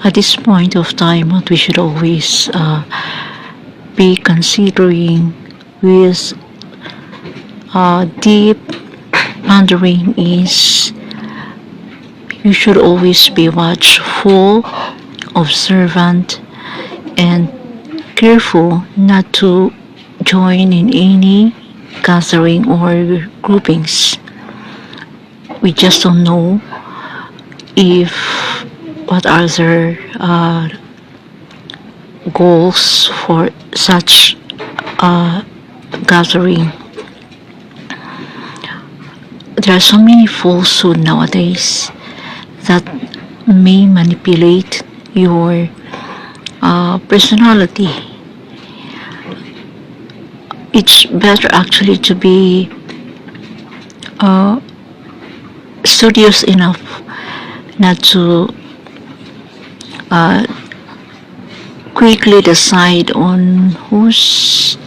At this point of time, what we should always be considering with deep pondering is you should always be watchful, observant, and careful not to join in any gathering or groupings. We just don't know if what are their goals for such gathering. There are so many falsehood nowadays that may manipulate your personality. It's better actually to be studious enough not to quickly decide on whose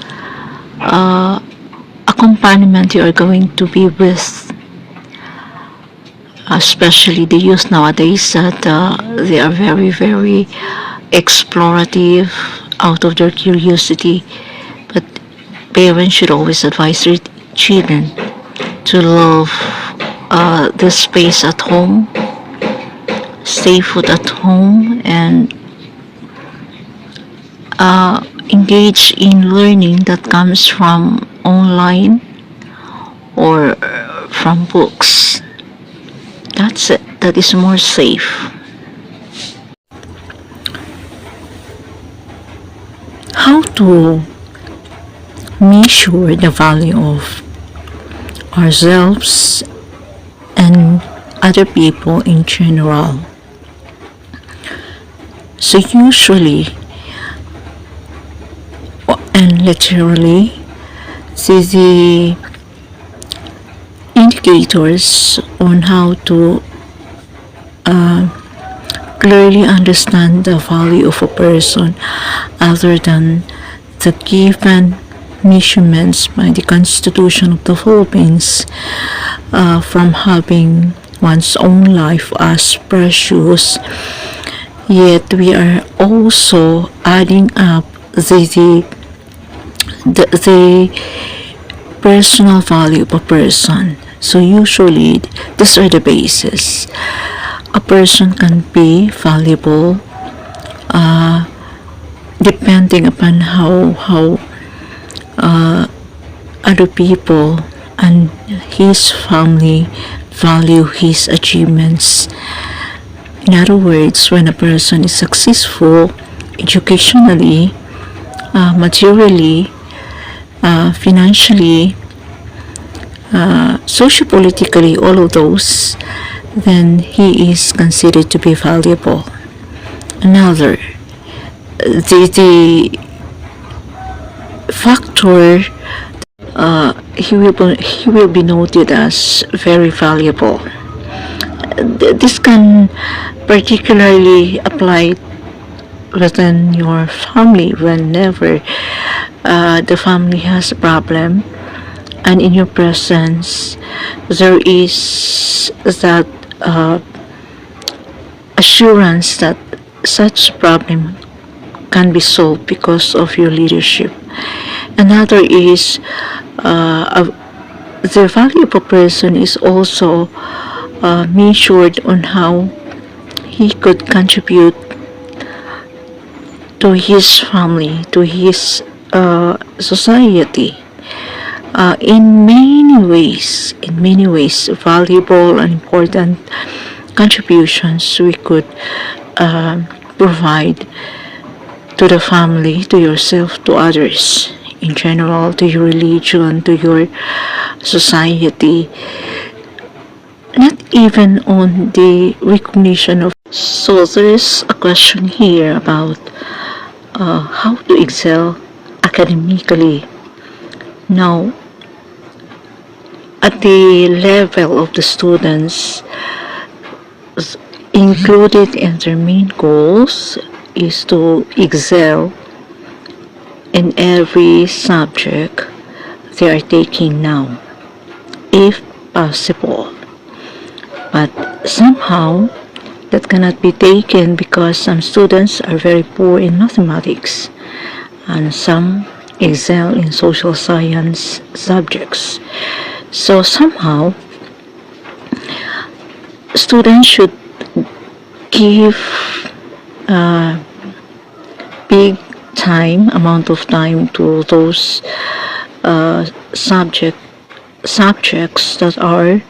accompaniment you are going to be with, especially the youth nowadays that they are very, very explorative out of their curiosity. But parents should always advise their children to love the space at home, stay put at home, and engage in learning that comes from online or from books. That's it. That is more safe. How to measure the value of ourselves and other people in general. So usually and literally, the indicators on how to clearly understand the value of a person other than the given measurements by the Constitution of the Philippines, from having one's own life as precious, yet we are also adding up the personal value of a person. So usually these are the basis. A person can be valuable depending upon how other people and his family value his achievements. In other words, when a person is successful educationally, materially, financially, sociopolitically, all of those, then he is considered to be valuable. Another, the factor, he will be noted as very valuable. This can particularly apply within your family whenever the family has a problem, and in your presence there is that assurance that such problem can be solved because of your leadership. Another is the value of a person is also measured on how he could contribute to his family, to his society. In many ways, valuable and important contributions we could provide to the family, to yourself, to others in general, to your religion, to your society, not even on the recognition of. So there is a question here about how to excel academically. Now, at the level of the students, included in their main goals is to excel in every subject they are taking now, if possible. But somehow, that cannot be taken because some students are very poor in mathematics and some excel in social science subjects. So somehow, students should give a big amount of time to those subjects that are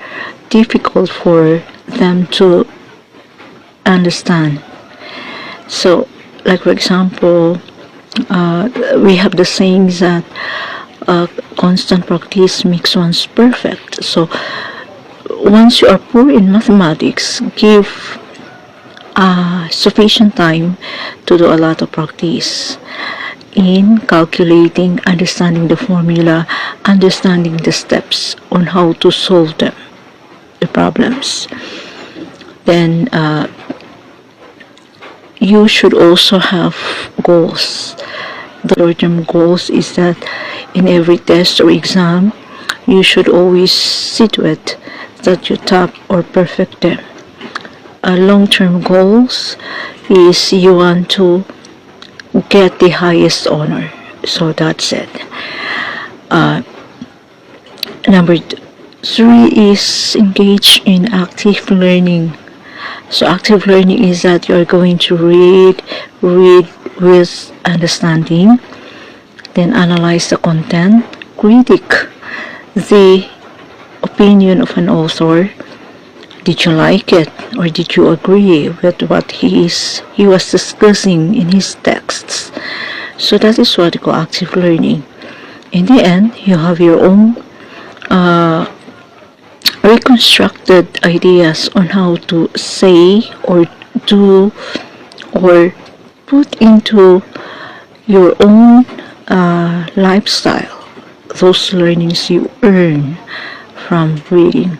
difficult for them to understand. So, like for example, we have the sayings that constant practice makes one perfect. So, once you are poor in mathematics, give sufficient time to do a lot of practice in calculating, understanding the formula, understanding the steps on how to solve them, the problems. Then you should also have goals. The short-term goals is that in every test or exam, you should always see to it that you top or perfect them. Long-term goals is you want to get the highest honor. So that's it. Number 3 is engage in active learning. So active learning is that you're going to read with understanding, then analyze the content, critique the opinion of an author. Did you like it, or did you agree with what he was discussing in his texts? So that is what you call active learning. In the end, you have your own reconstructed ideas on how to say or do or put into your own lifestyle those learnings you earn from reading.